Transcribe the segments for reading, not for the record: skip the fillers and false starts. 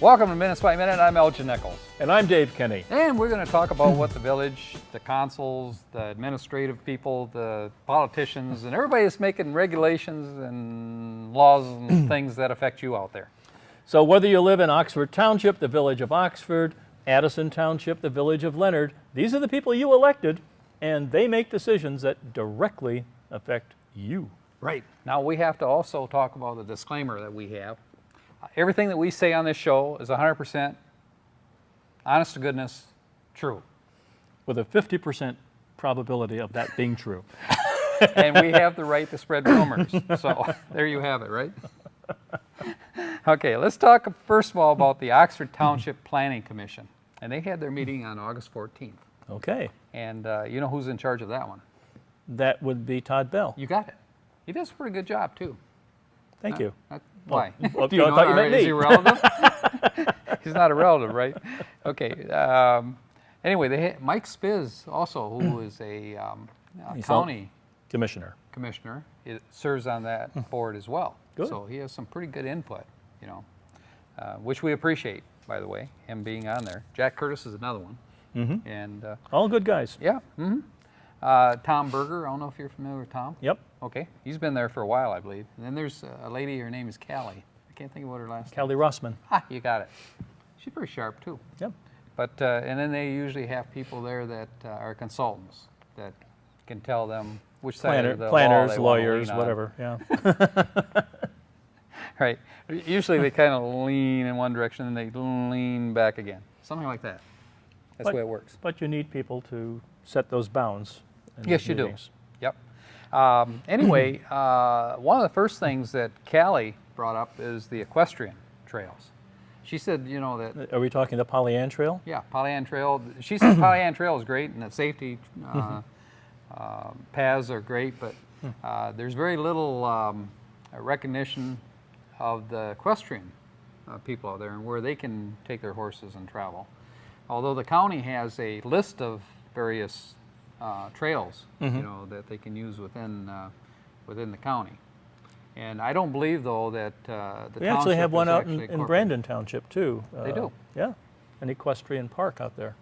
Welcome to Minutes by Minute. I'm Elgin Nichols. And I'm Dave Kenny. And we're going to talk about what the village, the consuls, the administrative people, the politicians, and everybody is making regulations and laws and things that affect you out there. So whether you live in Oxford Township, the village of Oxford, Addison Township, the village of Leonard, these are the people you elected, and they make decisions that directly affect you. Right. Now we have to also talk about the disclaimer that we have. Everything that we say on this show is 100% honest to goodness true. With a 50% probability of that being true. And we have the right to spread rumors. So there you have it, right? Okay, let's talk first of all about the Oxford Township Planning Commission. And they had their meeting on August 14th. Okay. And you know who's in charge of that one? That would be Todd Bell. You got it. He does a pretty good job, too. Thank you. Why? Well, Do you know, I thought you meant is me. he a relative? He's not a relative, right? Okay. Anyway, they had Mike Spiz also, who is a county Commissioner. commissioner, serves on that board as well. Good. So he has some pretty good input, you know, which we appreciate, by the way, him being on there. Jack Curtis is another one. Mm-hmm. And All good guys. yeah. Mm-hmm. Tom Berger, I don't know if you're familiar with Tom. Yep. Okay, he's been there for a while, I believe. And then there's a lady, her name is Callie. I can't think of what her last name Callie Rossman. Ah, you got it. She's pretty sharp, too. Yep. But, and then they usually have people there that are consultants that can tell them which side of the Planners, law they want to lawyers, lean on. whatever. Yeah. Right. Usually they kind of lean in one direction and they lean back again. Something like that. That's the way it works. But you need people to set those bounds. in Yes, these you do. meetings. Yep. Anyway, one of the first things that Callie brought up is the equestrian trails. She said, you know, that, Are we talking the Pollyann Trail? yeah, Pollyann Trail, she said Pollyann Trail is great and the safety paths are great, but there's very little recognition of the equestrian people out there and where they can take their horses and travel. Although the county has a list of various trails, you know, that they can use within the county. And I don't believe, though, that the We actually have township one is out actually in incorporated. Brandon Township, too. They do? Yeah. An equestrian park out there.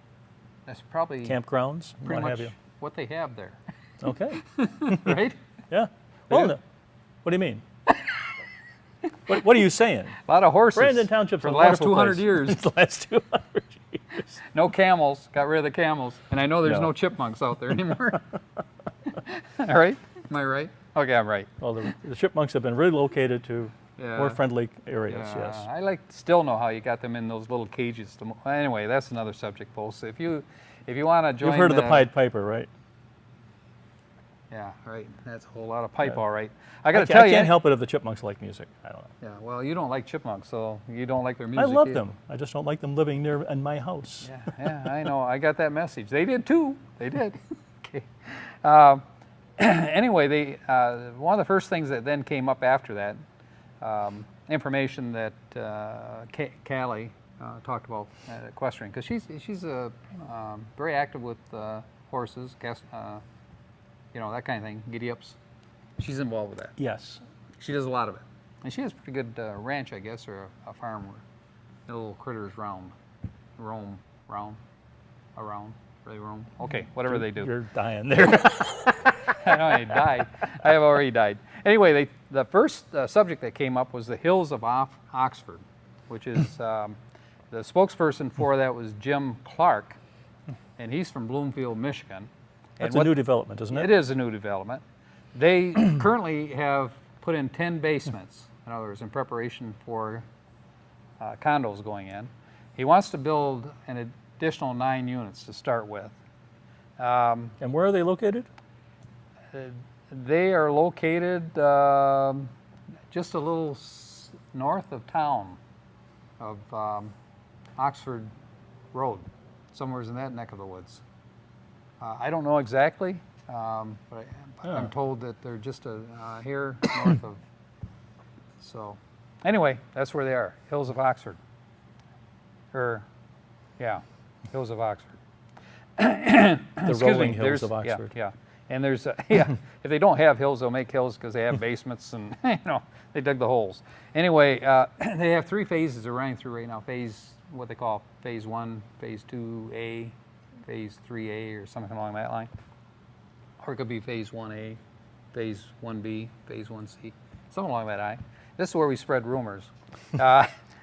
That's probably Campgrounds, pretty what much have you. what they have there, Okay. right? Yeah. They Well, do. no. What do you mean? What are you saying? A lot of horses. Brandon Township's for a the last wonderful 200 place. years. The last 200 years. No camels. Got rid of the camels. And I know there's No. no chipmunks out there anymore. All right? Am I right? Okay, I'm right. Well, the chipmunks have been relocated to Yeah. more friendly areas, Yeah, yes. I like still know how you got them in those little cages. Anyway, that's another subject, folks. If you want to join, You've heard of the Pied Piper, right? Yeah, right. That's a whole lot of pipe, all right. I got to I tell you. can't help it if the chipmunks like music. I don't know. Yeah, well, you don't like chipmunks, so you don't like their music. I love either. them. I just don't like them living near in my house. Yeah, I know. I got that message. They did too. They did. Okay. Anyway, one of the first things that then came up after that, information that Callie talked about equestrian, because she's very active with horses, you know, that kind of thing, giddy-ups. She's involved with that. Yes. She does a lot of it. And she has a pretty good ranch, I guess, or a farm where the little critters roam. They roam. Okay, whatever they do. You're dying there. I know I died. I have already died. Anyway, the first subject that came up was the Hills of Oxford, which is the spokesperson for that was Jim Clark, and he's from Bloomfield, Michigan. That's And a new development, isn't it? It is a new development. They currently have put in 10 basements, in other words, in preparation for condos going in. He wants to build an additional 9 units to start with. And where are they located? They are located just a little north of town, of Oxford Road, somewhere in that neck of the woods. I don't know exactly, but I'm told that they're just a hair north of. So, anyway, that's where they are, Hills of Oxford. Yeah, Hills of Oxford. The Excuse rolling me, hills of yeah, Oxford. Yeah. And there's, yeah, if they don't have hills, they'll make hills because they have basements and, they dug the holes. Anyway, they have 3 phases they're running through right now. What they call phase 1, phase 2A, phase 3A, or something along that line. Or it could be phase 1A, phase 1B, phase 1C, something along that line. This is where we spread rumors.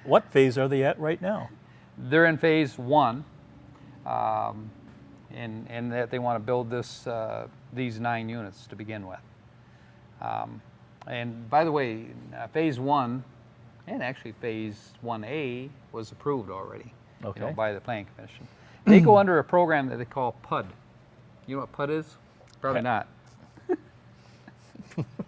What phase are they at right now? They're in phase 1. And that they want to build these 9 units to begin with. And by the way, phase 1 and actually phase 1A was approved already, Okay. by the Planning Commission. They go under a program that they call PUD. You know what PUD is? Probably not.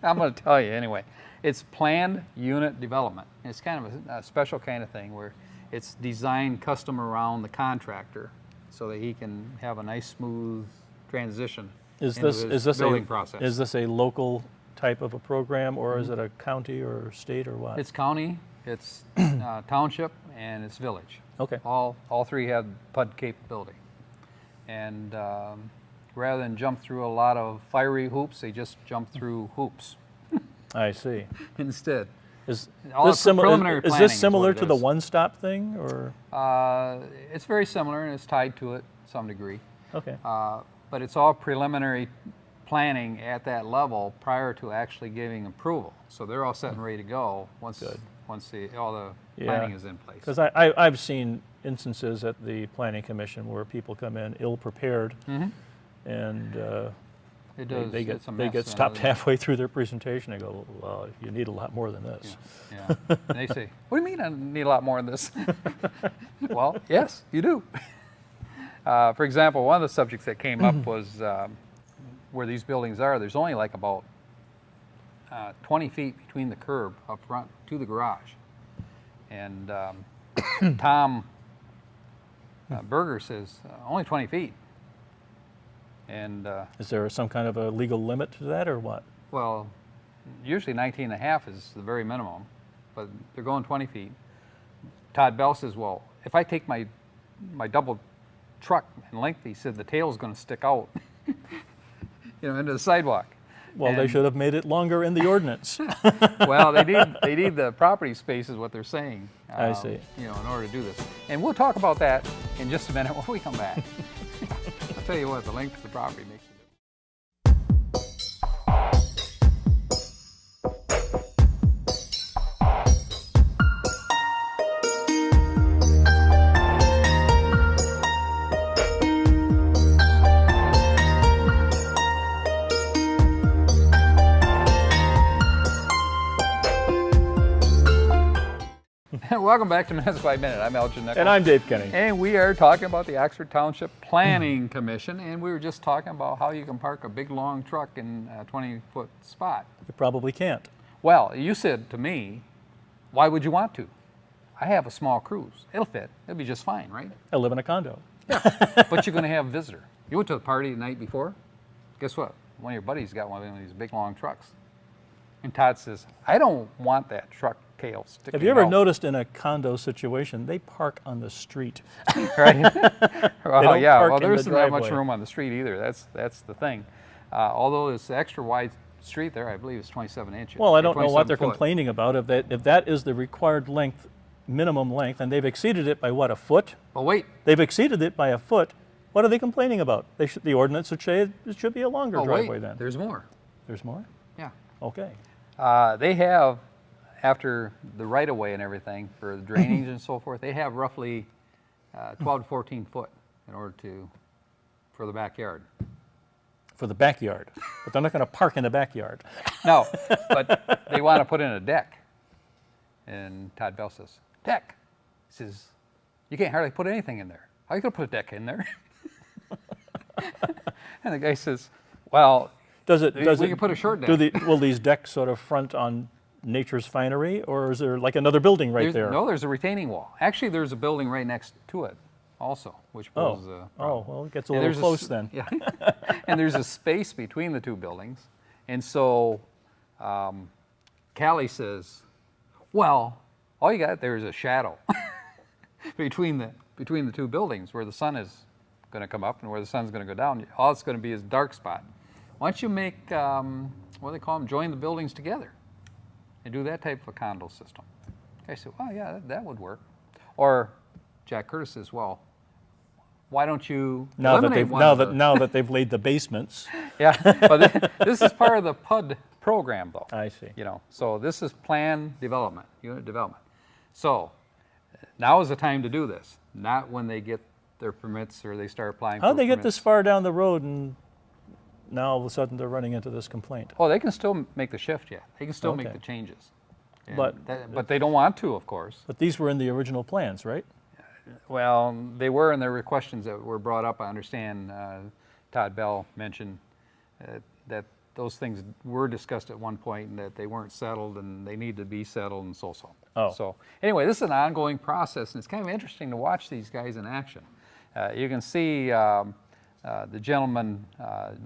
I'm going to tell you anyway. It's Planned Unit Development. It's kind of a special kind of thing where it's designed custom around the contractor, so that he can have a nice, smooth transition into his building process. Is this a local type of a program, or is it a county or state or what? It's county, it's township, and it's village. Okay. All 3 have PUD capability. And rather than jump through a lot of fiery hoops, they just jump through hoops I see. instead. Is All this the preliminary planning this is similar what it to the is. one-stop thing, or? It's very similar, and it's tied to it to some degree. Okay. But it's all preliminary planning at that level prior to actually giving approval. So they're all set and ready to go once all the planning is in place. Because I've seen instances at the Planning Commission where people come in ill-prepared, and It does. they It's a get mess, stopped halfway through their presentation. They go, well, you need a lot more than this. Yeah. And they say, "What do you mean I need a lot more than this?" Well, yes, you do. For example, one of the subjects that came up was where these buildings are. There's only like about 20 feet between the curb up front to the garage, and Tom Berger says only 20 feet. And Is there some kind of a legal limit to that, or what? well, usually 19 and a half is the very minimum, but they're going 20 feet. Todd Bell says, well, if I take my double truck in length, he said the tail's going to stick out, into the sidewalk. Well, they And- should have made it longer in the ordinance. Well, they need the property space is what they're saying. I see. In order to do this. And we'll talk about that in just a minute when we come back. I'll tell you what, the length of the property makes a difference. Welcome back to Minutes by Minute. I'm Elgin Nichols. And I'm Dave Kenny. And we are talking about the Oxford Township Planning Commission, and we were just talking about how you can park a big long truck in a 20-foot spot. You probably can't. Well, you said to me, why would you want to? I have a small cruise. It'll fit. It'll be just fine, right? I live in a condo. But you're going to have a visitor. You went to the party the night before? Guess what? One of your buddies got one of these big long trucks. And Todd says, I don't want that truck tail sticking Have you ever out. noticed in a condo situation, they park on the street? Right? Well, don't yeah. park Well, in there the isn't that much driveway. room on the street either. That's the thing. Although this extra wide street there, I believe, is 27 inches. Well, I or don't know what 27 they're foot. complaining about. If that is the required length, minimum length, and they've exceeded it by what, a foot? But wait. They've exceeded it by a foot. What are they complaining about? The ordinance would say it should be a longer Oh, driveway wait. then. There's more. There's more? Yeah. Okay. They have, after the right-of-way and everything for the drainage and so forth, they have roughly 12 to 14 foot in order for the backyard. For the backyard. But they're not going to park in the backyard. No, but they want to put in a deck. And Todd Bell says, deck? He says, you can't hardly put anything in there. How are you going to put a deck in there? And the guy says, well, Does it? we can put a short deck. Will these decks sort of front on nature's finery, or is there like another building right there? No, there's a retaining wall. Actually, there's a building right next to it also, which poses a problem. Well, it gets a And little there's close then. Yeah. And there's a space between the two buildings. And so Callie says, well, all you got there is a shadow between the two buildings where the sun is going to come up and where the sun's going to go down. All it's going to be is a dark spot. why don't you make, what do they call them, join the buildings together and do that type of a condo system. I said, well, yeah, that would work. Or Jack Curtis says, well, why don't you eliminate one of the... now that they've laid the basements. Yeah, but this is part of the PUD program, though. I see. You know, so this is plan development, unit development. So now is the time to do this, not when they get their permits or they start applying for How'd they get permits. this far down the road and now all of a sudden they're running into this complaint? Oh, they can still make the shift yet. They can still make Okay. the changes. And But- but they don't want to, of course. But these were in the original plans, right? Well, they were, and there were questions that were brought up. I understand Todd Bell mentioned that those things were discussed at one point and that they weren't settled and they need to be settled and so. Oh. So anyway, this is an ongoing process, and it's kind of interesting to watch these guys in action. You can see the gentleman,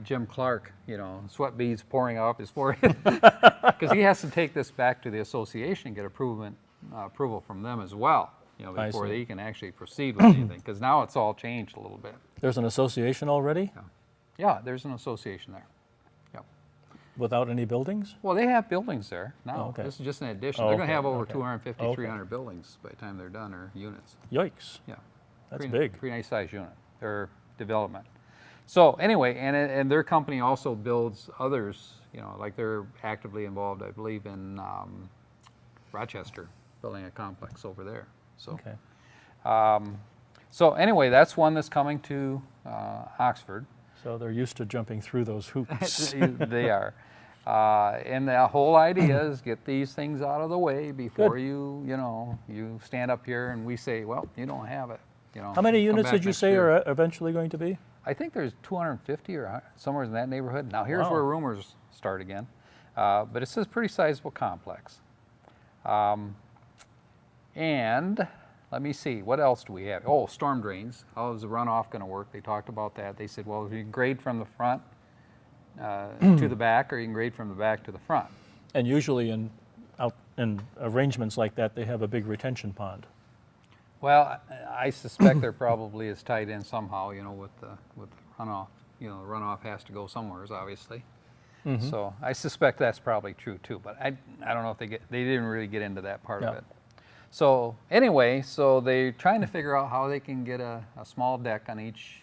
Jim Clark, you know, sweat beads pouring off his forehead because he has to take this back to the association and get approval from them as well. You know, I before see. he can actually proceed with anything, because now it's all changed a little bit. There's an association already Yeah, there's an association there. Yep. without any buildings? Well, they have buildings there now. Oh, okay. This is just an addition. Oh, They're going to okay, have over okay. 250, Okay. 300 buildings by the time they're done, or units. Yikes. Yeah. That's pretty, big. Pretty nice sized unit, or development. So anyway, and their company also builds others, you know, like they're actively involved, I believe, in Rochester, building a complex over there. So. Okay. So anyway, that's one that's coming to Oxford. So they're used to jumping through those hoops. They are. And the whole idea is get these things out of the way before you stand up here and we say, well, you don't have it. You know, How many come units back did you next say year. are eventually going to be? I think there's 250 or somewhere in that neighborhood. Now here's Wow. where rumors start again. But it's a pretty sizable complex. And let me see, what else do we have? Oh, storm drains. How is the runoff going to work? They talked about that. They said, well, you can grade from the front to the back, or you can grade from the back to the front. And usually in arrangements like that, they have a big retention pond. Well, I suspect there probably is tied in somehow, you know, with the runoff. You know, the runoff has to go somewhere, obviously. Mm-hmm. So I suspect that's probably true too. But I don't know if they didn't really get into that part of Yeah. it. So anyway, so they're trying to figure out how they can get a small deck on each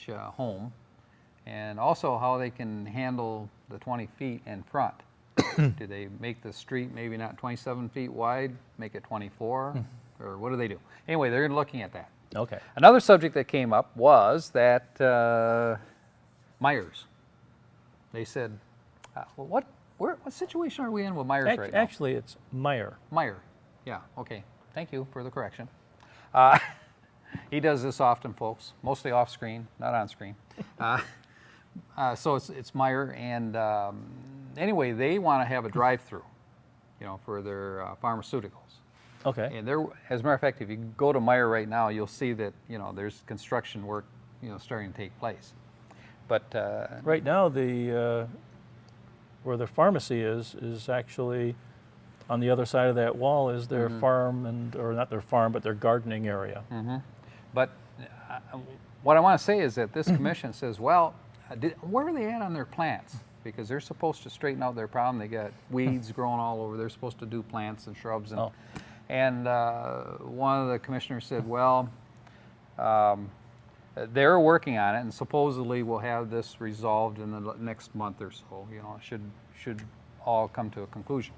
home, and also how they can handle the 20 feet in front. Do they make the street maybe not 27 feet wide, make it 24, or what do they do? Anyway, they're looking at that. Okay. Another subject that came up was that Myers. They said, well, what situation are we in with Myers right now? Actually, it's Meyer. Meyer. Yeah, okay. Thank you for the correction. He does this often, folks, mostly off screen, not on screen. So it's Meyer, and anyway, they want to have a drive-through, you know, for their pharmaceuticals. Okay. And there, as a matter of fact, if you go to Meyer right now, you'll see that, you know, there's construction work, you know, starting to take place. But Right now, the where the pharmacy is actually on the other side of that wall is their farm or not their farm, but their gardening area. But what I want to say is that this commission says, well, where are they at on their plants? Because they're supposed to straighten out their problem. They got weeds growing all over. They're supposed to do plants and shrubs. And one of the commissioners said, well, they're working on it, and supposedly we'll have this resolved in the next month or so. You know, it should all come to a conclusion.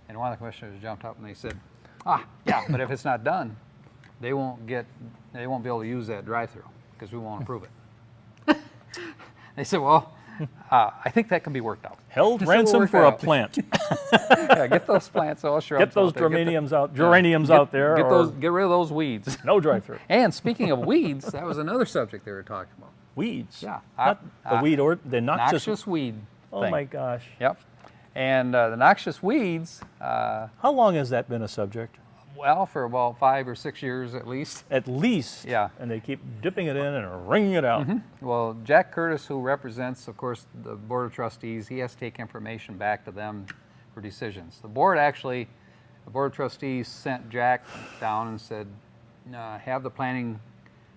And one of the commissioners jumped up and they said, yeah, but if it's not done, they won't be able to use that drive-through because we won't approve it. They said, well, I think that can be worked out. Held So we'll ransom work for that a out. plant. Yeah, get those plants, all shrubs. Get those out there. geraniums out there. Get rid of those weeds. No drive-through. And speaking of weeds, that was another subject they were talking about. Weeds. Yeah. Not the weed or the noxious. Noxious weed. Oh thing. my gosh. Yep. And the noxious weeds, How long has that been a subject? well, for about 5 or 6 years at least. At least. Yeah. And they keep dipping it in and wringing it out. Well, Jack Curtis, who represents, of course, the Board of Trustees, he has to take information back to them for decisions. The Board of Trustees sent Jack down and said, have the Planning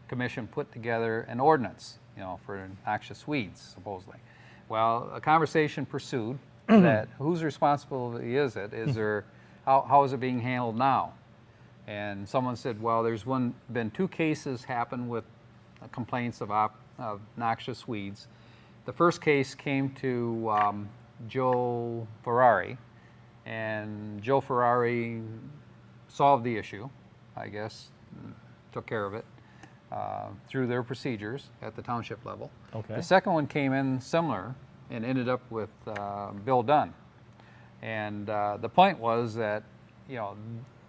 Commission put together an ordinance, you know, for noxious weeds, supposedly. Well, a conversation pursued that whose responsibility is it? Is there, how is it being handled now? And someone said, well, there's been 2 cases happen with complaints of noxious weeds. The first case came to Joe Ferrari, and Joe Ferrari solved the issue, I guess, took care of it through their procedures at the township level. Okay. The second one came in similar and ended up with Bill Dunn. And the point was that, you know,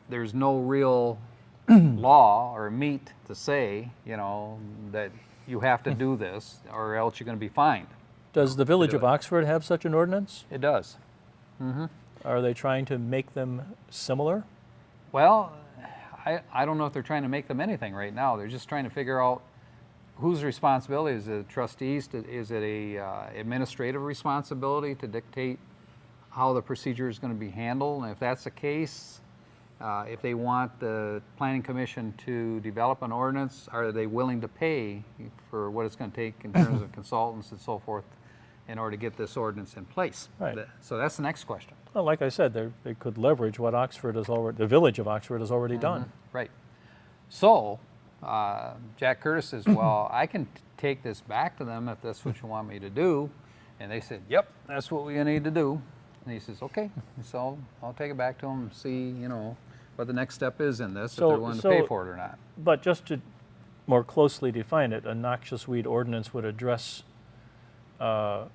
there's no real law or meat to say, you know, that you have to do this or else you're going to be fined. Does the Village do of it. Oxford have such an ordinance? It does. Are they trying to make them similar? Well, I don't know if they're trying to make them anything right now. They're just trying to figure out whose responsibility is it. Trustees? Is it a administrative responsibility to dictate how the procedure is going to be handled? And if that's the case, if they want the Planning Commission to develop an ordinance, are they willing to pay for what it's going to take in terms of consultants and so forth in order to get this ordinance in place? Right. So that's the next question. Well, like I said, they could leverage what Oxford has already, the Village of Oxford has already done. Right. So Jack Curtis says, well, I can take this back to them if that's what you want me to do. And they said, yep, that's what we need to do. And he says, okay. So I'll take it back to them and see, you know, what the next step is in this, if they're willing to pay for it or not. But just to more closely define it, a noxious weed ordinance would address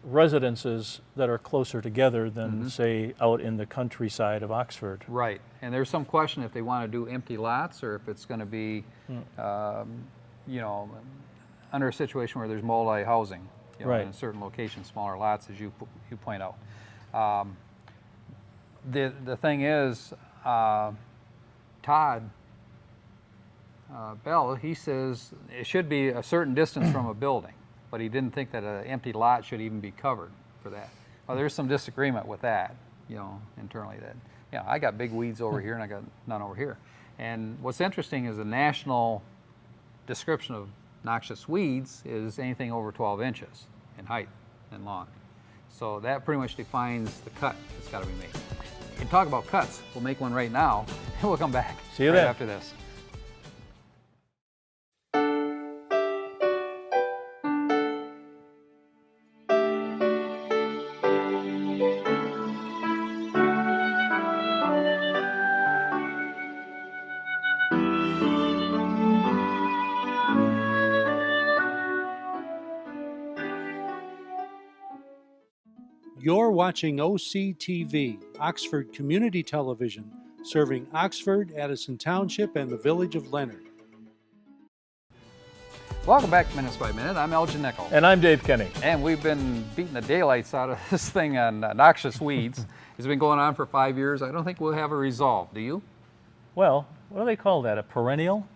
residences that are closer together than, say, out in the countryside of Oxford. Right. And there's some question if they want to do empty lots or if it's going to be, you know, under a situation where there's multi-housing, you know, Right. in a certain location, smaller lots, as you point out. The thing is, Todd Bell, he says it should be a certain distance from a building, but he didn't think that an empty lot should even be covered for that. Well, there's some disagreement with that, you know, internally. That, you know, I got big weeds over here and I got none over here. And what's interesting is the national description of noxious weeds is anything over 12 inches in height and long. So that pretty much defines the cut that's got to be made. And talk about cuts, we'll make one right now, and we'll come back See you right then. after this. You're watching OCTV, Oxford Community Television, serving Oxford, Addison Township, and the Village of Leonard. Welcome back to Minutes by Minute. I'm Elgin Nickel. And I'm Dave Kenny. And we've been beating the daylights out of this thing on noxious weeds. It's been going on for 5 years. I don't think we'll have a resolve. Do you? Well, what do they call that? A perennial?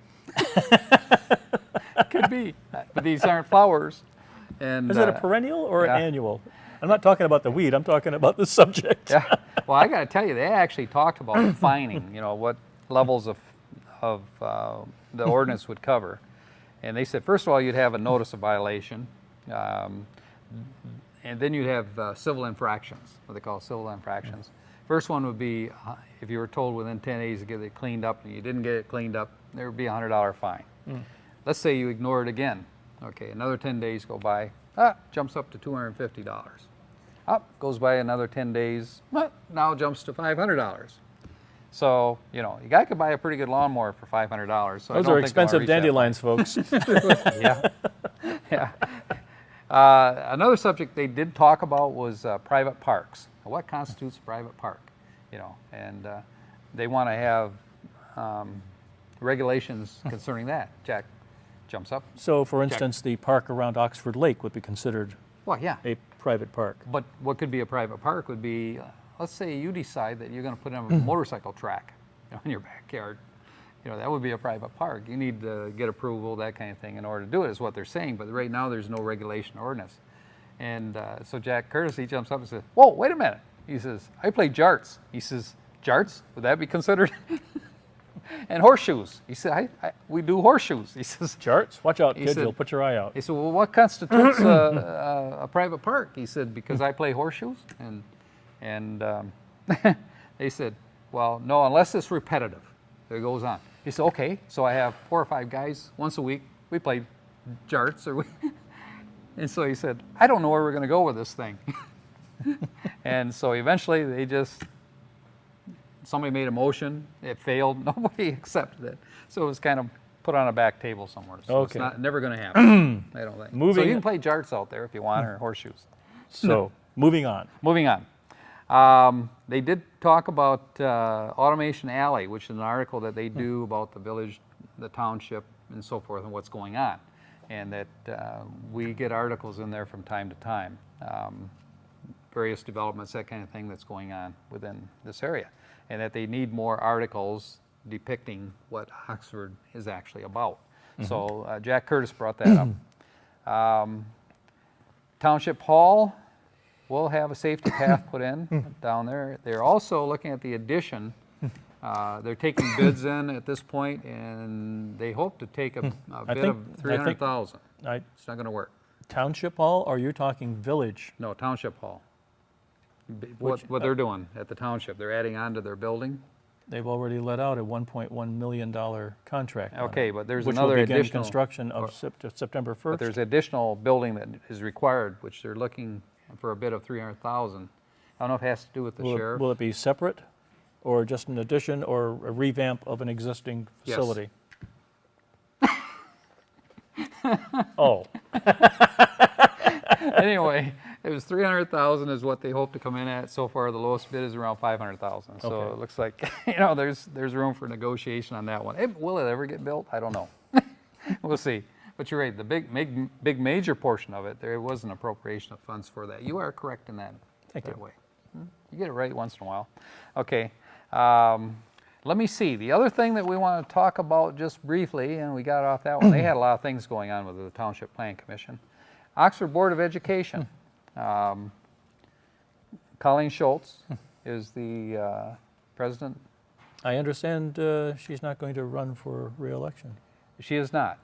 Could be. But these aren't flowers. And Is it a perennial or yeah. an annual? I'm not talking about the weed, I'm talking about the subject. Yeah. Well, I got to tell you, they actually talked about fining, you know, what levels of the ordinance would cover. And they said, first of all, you'd have a notice of violation. And then you'd have civil infractions, what they call civil infractions. First one would be if you were told within 10 days to get it cleaned up and you didn't get it cleaned up, there would be a $100 fine. Let's say you ignore it again. Okay, another 10 days go by, jumps up to $250. Up, goes by another 10 days, now jumps to $500. So, you know, you guy could buy a pretty good lawnmower for $500. So Those are expensive dandelions, folks. Yeah. Yeah. Another subject they did talk about was private parks. What constitutes a private park? You know, and they want to have regulations concerning that. Jack jumps up. So, for instance, the park around Oxford Lake would be considered Well, yeah. a private park. But what could be a private park would be, let's say you decide that you're going to put in a motorcycle track, you know, in your backyard. You know, that would be a private park. You need to get approval, that kind of thing, in order to do it, is what they're saying. But right now, there's no regulation or ordinance. And so Jack Curtis, he jumps up and says, whoa, wait a minute. He says, I play jarts. He says, jarts? Would that be considered? And horseshoes. He said, we do horseshoes. He says, Charts? Watch out, He kid. said- You'll put your eye out. he said, well, what constitutes a private park? He said, because I play horseshoes. And they said, well, no, unless it's repetitive. It goes on. He said, okay, so I have 4 or 5 guys once a week. We play jarts. And so he said, I don't know where we're going to go with this thing. And so eventually somebody made a motion. It failed. Nobody accepted it. So it was kind of put on a back table somewhere. So Okay. it's never going to happen, I don't think. So Moving- you can play jarts out there if you want, or horseshoes. So, moving on. Moving on. They did talk about Automation Alley, which is an article that they do about the village, the township, and so forth, and what's going on. And that we get articles in there from time to time. Various developments, that kind of thing that's going on within this area. And that they need more articles depicting what Oxford is actually about. So Jack Curtis brought that up. Township Hall will have a safety path put in down there. They're also looking at the addition. They're taking bids in at this point, and they hope to take a I bid think- of $300,000. I, It's not going to work. Township Hall, or you're talking village? No, Township Hall. What they're doing at the township, they're adding on to their building. They've already let out a $1.1 million contract on Okay, it, but there's which another will begin additional. construction of September 1st. But there's additional building that is required, which they're looking for a bid of $300,000. I don't know if it has to do with the sheriff. Will it be separate, or just an addition, or a revamp of an existing Yes. facility? Oh, Anyway, it was $300,000 is what they hope to come in at. So far, the lowest bid is around $500,000. So Okay. it looks like, there's room for negotiation on that one. Will it ever get built? I don't know. We'll see. But you're right, the big major portion of it, there was an appropriation of funds for that. You are correct in that, Thank that you. way. You get it right once in a while. Okay. Let me see. The other thing that we want to talk about just briefly, and we got off that one, they had a lot of things going on with the Township Plan Commission. Oxford Board of Education. Colleen Schultz is the president. I understand she's not going to run for re-election. She is not.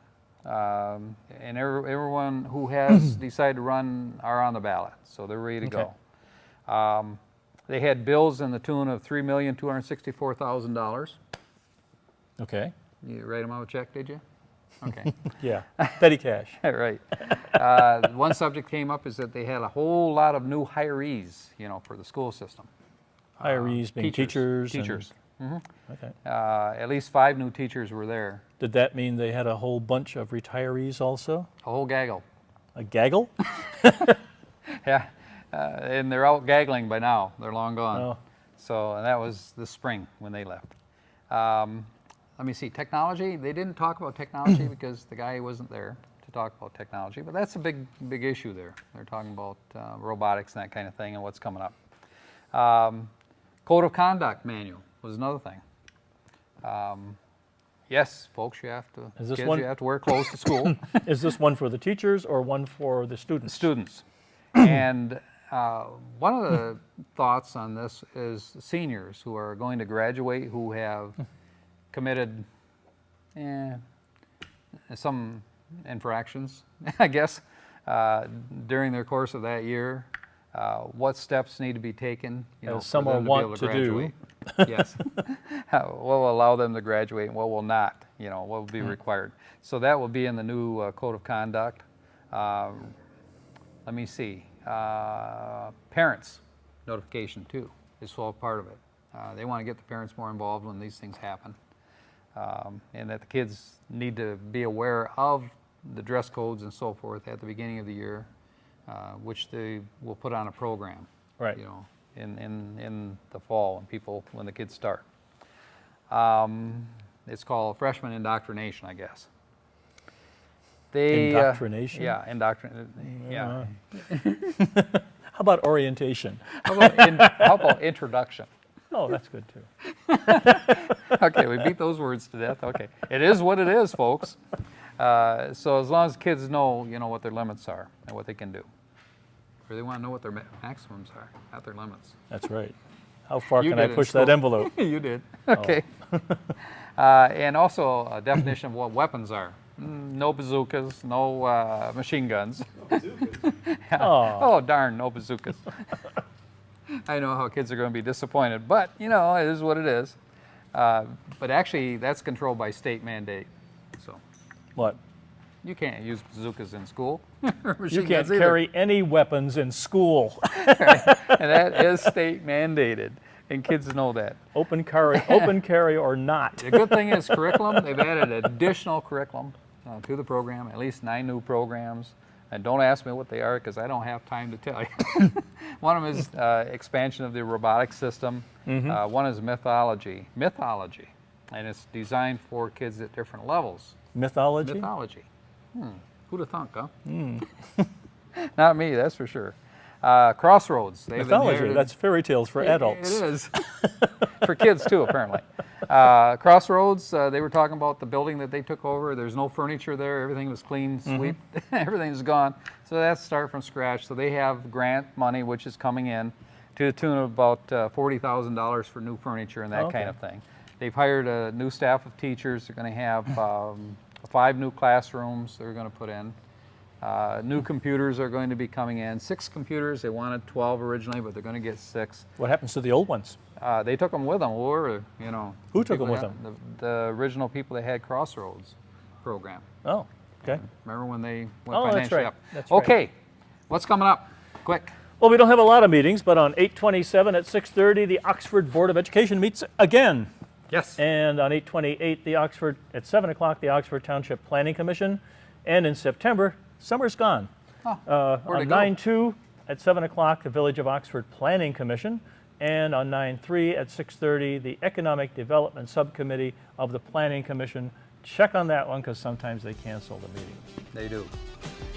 And everyone who has decided to run are on the ballot, so they're ready to Okay. go. They had bills in the tune of $3,264,000. Okay, You write them out a check, did you? Okay, yeah, petty cash. right. One subject came up is that they had a whole lot of new hirees, for the school system. Hirees being teachers. and- Teachers. Okay. At least 5 new teachers were there. Did that mean they had a whole bunch of retirees also? A whole gaggle. A gaggle? Yeah, and they're out gaggling by now. They're long gone. Oh. So and that was this spring when they left. Let me see, technology. They didn't talk about technology because the guy wasn't there to talk about technology, but that's a big issue there. They're talking about robotics and that kind of thing and what's coming up. Code of conduct manual was another thing. Yes, folks, you have to. Is this kids, one- you have to wear clothes to school. Is this one for the teachers or one for the students? Students. And one of the thoughts on this is seniors who are going to graduate who have committed some infractions, I guess, during their course of that year. What steps need to be taken, As for some them are to be wont able to to do. graduate. Yes. What will allow them to graduate and what will not, what will be required. So that will be in the new code of conduct. Let me see. Parents notification too is all part of it. They want to get the parents more involved when these things happen. And that the kids need to be aware of the dress codes and so forth at the beginning of the year, which they will put on a program. Right. In the fall when the kids start. It's called freshman indoctrination, I guess. Indoctrination? Yeah, indoctrination. Yeah. How about orientation? How about introduction? Oh, that's good too. Okay, we beat those words to death. Okay, it is what it is, folks. So as long as kids know, what their limits are and what they can do, or they want to know what their maximums are, not their limits. That's right. How far You can I did in push that school. envelope? You did. Okay. And also a definition of what weapons are. No bazookas, no machine guns. Oh, darn, no bazookas. I know how kids are going to be disappointed, but it is what it is. But actually, that's controlled by state mandate. So What? you can't use bazookas in school. or You machine can't guns either. carry any weapons in school. And that is state mandated, and kids know that. Open carry or not. The good thing is curriculum. They've added additional curriculum to the program, at least 9 new programs. And don't ask me what they are because I don't have time to tell you. One of them is expansion of the robotics system. One is mythology, and it's designed for kids at different levels. Mythology? Mythology. Who'd have thunk, huh? Not me, that's for sure. Crossroads. They've Mythology, inherited- that's fairy tales for adults. It is. For kids too, apparently. Crossroads, they were talking about the building that they took over. There's no furniture there. Everything was clean, sweep. Everything's gone. So that's start from scratch. So they have grant money, which is coming in to the tune of about $40,000 for new furniture and that kind of thing. They've hired a new staff of teachers. They're going to have 5 new classrooms they're going to put in. New computers are going to be coming in. 6 computers. They wanted 12 originally, but they're going to get 6. What happens to the old ones? They took them with them. Who took people them with that- them? The original people that had Crossroads program. Oh, okay. Remember when they went Oh, that's financially right. up? That's right. Okay, what's coming up? Quick. Well, we don't have a lot of meetings, but on 8/27 at 6:30, the Oxford Board of Education meets again. Yes. And on 8/28, at 7 o'clock, the Oxford Township Planning Commission. And in September, summer's gone. where'd On it go? 9/2 at 7 o'clock, the Village of Oxford Planning Commission. And on 9/3 at 6:30, the Economic Development Subcommittee of the Planning Commission. Check on that one because sometimes they cancel the meeting. They do.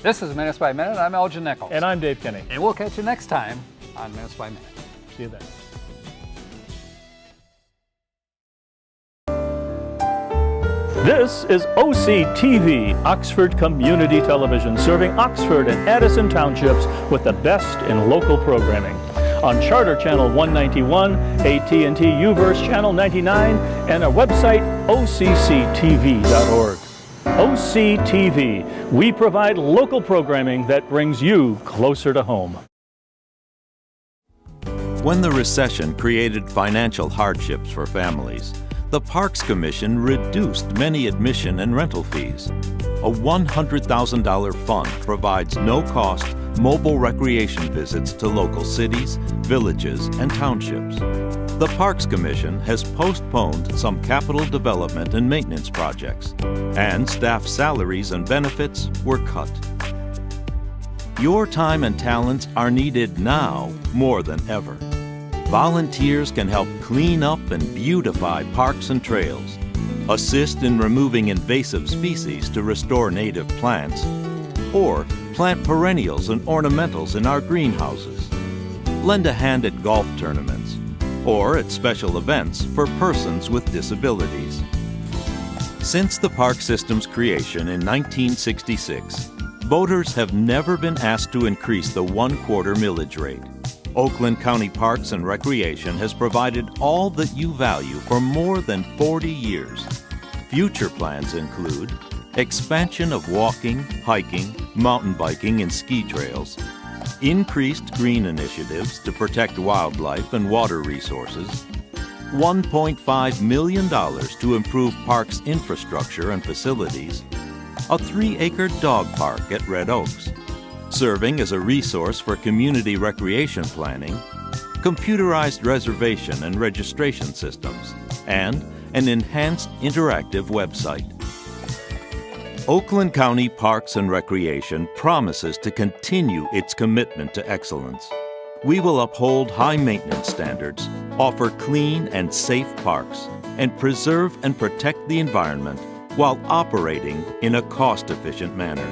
This is Minutes by Minute. I'm Elgin Nichols. And I'm Dave Kenny. And we'll catch you next time on Minutes by Minute. See you then. This is OCTV, Oxford Community Television, serving Oxford and Addison Townships with the best in local programming. On Charter Channel 191, AT&T UVerse Channel 99, and our website, OCCTV.org. OCTV, we provide local programming that brings you closer to home. When the recession created financial hardships for families, the Parks Commission reduced many admission and rental fees. A $100,000 fund provides no-cost mobile recreation visits to local cities, villages, and townships. The Parks Commission has postponed some capital development and maintenance projects, and staff salaries and benefits were cut. Your time and talents are needed now more than ever. Volunteers can help clean up and beautify parks and trails, assist in removing invasive species to restore native plants, or plant perennials and ornamentals in our greenhouses. Lend a hand at golf tournaments, or at special events for persons with disabilities. Since the park system's creation in 1966, voters have never been asked to increase the 1/4 millage rate. Oakland County Parks and Recreation has provided all that you value for more than 40 years. Future plans include expansion of walking, hiking, mountain biking, and ski trails, increased green initiatives to protect wildlife and water resources, $1.5 million to improve parks infrastructure and facilities, a 3-acre dog park at Red Oaks, serving as a resource for community recreation planning, computerized reservation and registration systems, and an enhanced interactive website. Oakland County Parks and Recreation promises to continue its commitment to excellence. We will uphold high maintenance standards, offer clean and safe parks, and preserve and protect the environment while operating in a cost-efficient manner.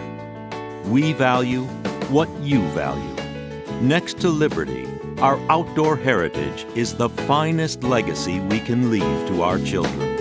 We value what you value. Next to liberty, our outdoor heritage is the finest legacy we can leave to our children.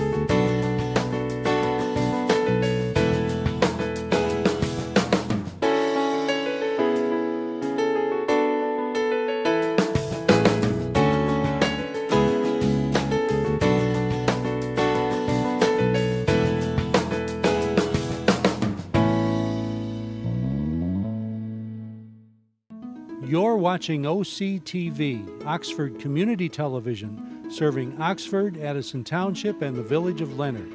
You're watching OCTV, Oxford Community Television, serving Oxford, Addison Township, and the Village of Leonard.